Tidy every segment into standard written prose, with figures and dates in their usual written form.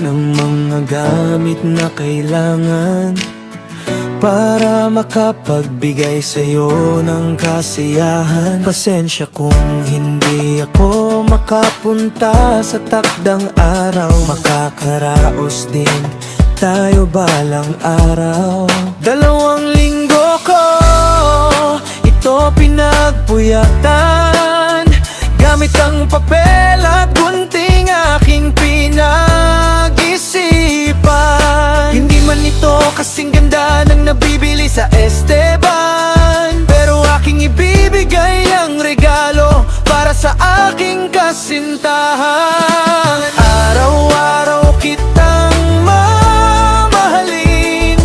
ng mga gamit na kailangan para makapagbigay sa'yo ng kasiyahan. Pasensya kung hindi ako makapunta sa takdang araw. Makakaraos din tayo balang araw. 2 linggo ko ito pinagpuyatan, gamit ang papel at gunting aking pinag-isipan. Hindi man ito kasing ganda ng nabibili sa Esteban, pero aking ibibigay ang regalo para sa aking kasintahan. Araw-araw kitang mamahalin,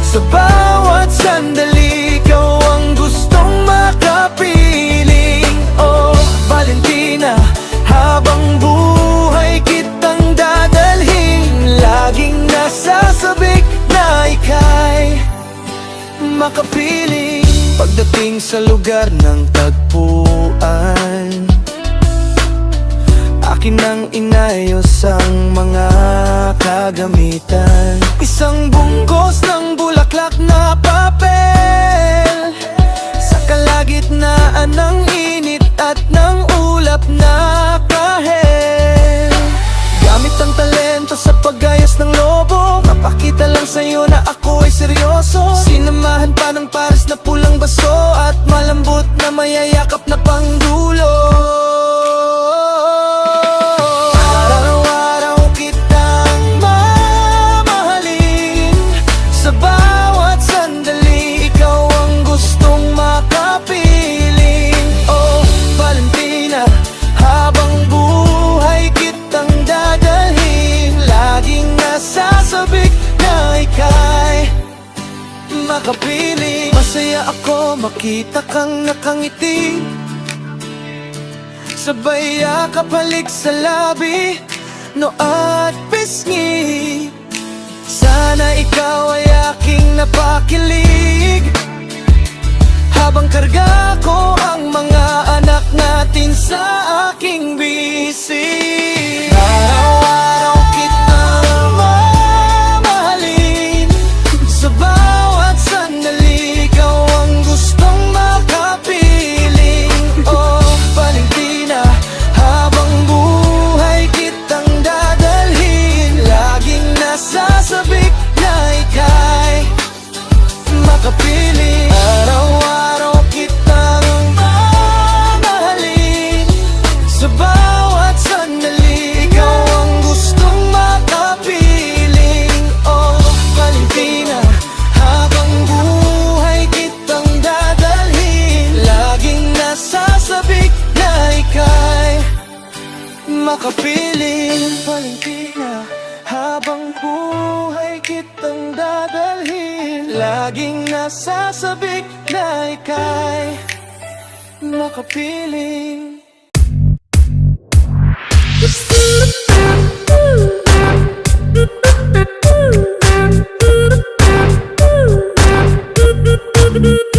sa bawat sandali ikaw ang gustong makapiling. Oh, Valentina, habang buhay kitang dadalhin, laging nasasabik na ika'y makapiling. Pagdating sa lugar ng tagpuan, akin ang inayos ang mga kagamitan. Isang bungkos ng bulaklak na papel, sa kalagitnaan ng init at ng ulap na kahel. Gamit ang talento sa pagayos ng lobo, mapakita lang sa'yo na ako ay seryoso. Sinamahan pa ng pares na pulang baso at malambot na mayayakap na pangdulo. Araw-araw kitang mamahalin, sa bawat sandali ikaw ang gustong makapiling. Oh, Valentina, habang buhay kitang dadalhin, laging nasasabik na ika'y makapiling. Masaya ako makita kang nakangiti, sabay yakap halik sa labi, no at pisngi. Sana ikaw ay aking napakilig, habang karga ko ang mga anak natin sa aking bisi. Araw-araw kitang mamahalin, sa bawat sandali ikaw ang gustong makapiling. Oh, Valentina, habang buhay kitang dadalhin, laging nasasabik na ika'y makapiling. Araw-araw kitang mamahalin, sa bawat sandali ikaw ang gustong makapiling. Oh, Valentina, habang buhay kitang dadalhin, laging nasasabik na ika'y makapiling. Valentina, habang buhay kitang dadalhin, laging nasasabik na ika'y makapiling. Ooh.